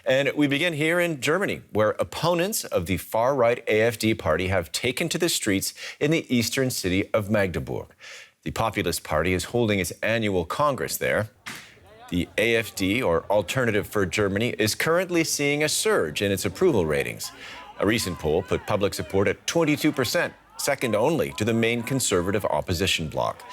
And we begin here in Germany, where opponents of the far-right AfD party have taken to the streets in the eastern city of Magdeburg. The populist party is holding its annual congress there. The AfD, or Alternative for Germany, is currently seeing a surge in its approval ratings. A recent poll put public support at 22%, second only to the main conservative opposition bloc.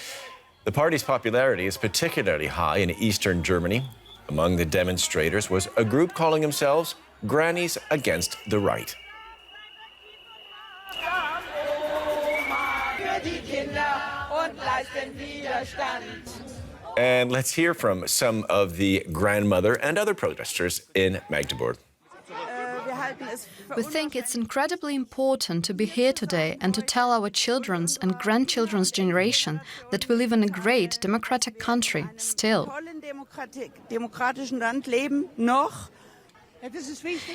The party's popularity is particularly high in eastern Germany. Among the demonstrators was a group calling themselves Grannies against the right. And let's hear from some of the grandmother and other protesters in Magdeburg. We think it's incredibly important to be here today and to tell our children's and grandchildren's generation that we live in a great democratic country still.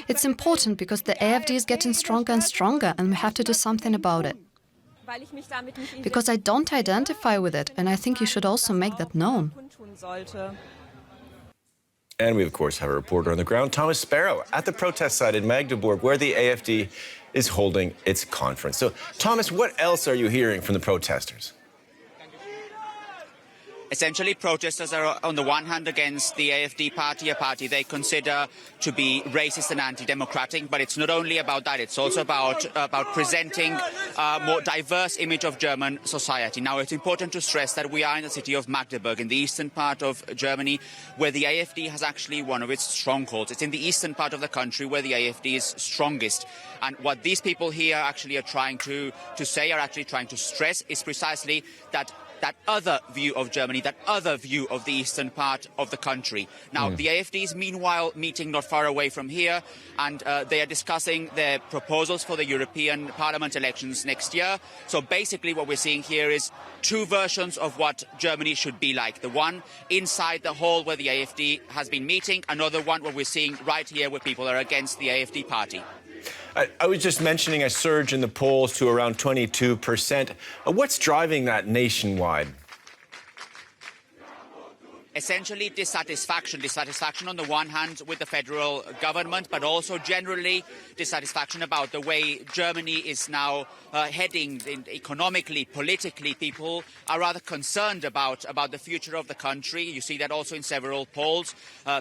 It's important because the AfD is getting stronger and stronger and we have to do something about it. Because I don't identify with it, and I think you should also make that known. And we, of course, have a reporter on the ground, Thomas Sparrow, at the protest site in Magdeburg, where the AfD is holding its conference. So, Thomas, what else are you hearing from the protesters? Essentially, protesters are on the one hand against the AfD party, a party they consider to be racist and anti-democratic. But it's not only about that, it's also about presenting a more diverse image of German society. Now, it's important to stress that we are in the city of Magdeburg, in the eastern part of Germany, where the AfD has actually one of its strongholds. It's in the eastern part of the country where the AfD is strongest. And what these people here actually are trying to say, are actually trying to stress, is precisely that other view of Germany, that other view of the eastern part of the country. Now, the AfD is meanwhile meeting not far away from here, and they are discussing their proposals for the European Parliament elections next year. So basically what we're seeing here is two versions of what Germany should be like. The one inside the hall where the AfD has been meeting, another one what we're seeing right here where people are against the AfD party. I was just mentioning a surge in the polls to around 22%. What's driving that nationwide? Essentially dissatisfaction on the one hand with the federal government, but also generally dissatisfaction about the way Germany is now heading economically, politically. People are rather concerned about the future of the country. You see that also in several polls.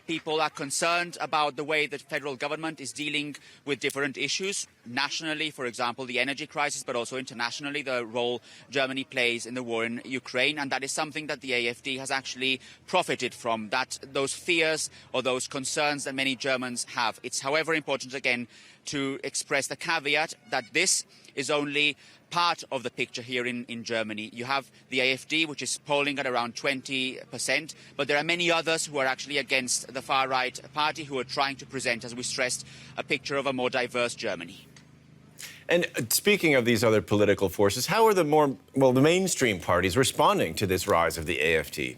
People are concerned about the way the federal government is dealing with different issues. Nationally, for example, the energy crisis, but also internationally, the role Germany plays in the war in Ukraine. And that is something that the AfD has actually profited from, those fears or those concerns that many Germans have. It's, however, important, again, to express the caveat that this is only part of the picture here in Germany. You have the AfD, which is polling at around 20%, but there are many others who are actually against the far-right party, who are trying to present, as we stressed, a picture of a more diverse Germany. And speaking of these other political forces, how are the mainstream parties responding to this rise of the AfD?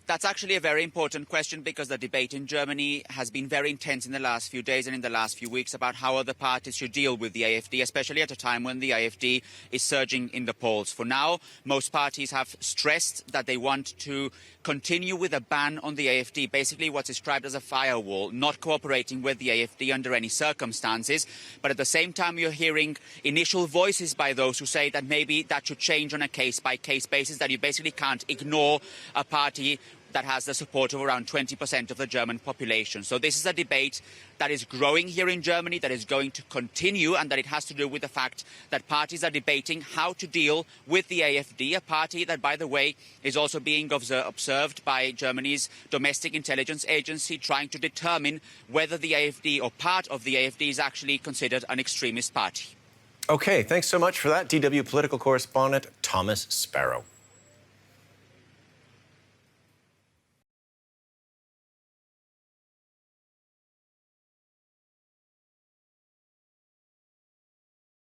That's actually a very important question, because the debate in Germany has been very intense in the last few days and in the last few weeks about how other parties should deal with the AfD, especially at a time when the AfD is surging in the polls. For now, most parties have stressed that they want to continue with a ban on the AfD, basically what's described as a firewall, not cooperating with the AfD under any circumstances. But at the same time, you're hearing initial voices by those who say that maybe that should change on a case-by-case basis, that you basically can't ignore a party that has the support of around 20% of the German population. So this is a debate that is growing here in Germany, that is going to continue, and that it has to do with the fact that parties are debating how to deal with the AfD, a party that, by the way, is also being observed by Germany's domestic intelligence agency, trying to determine whether the AfD or part of the AfD is actually considered an extremist party. Okay, thanks so much for that, DW political correspondent Thomas Sparrow.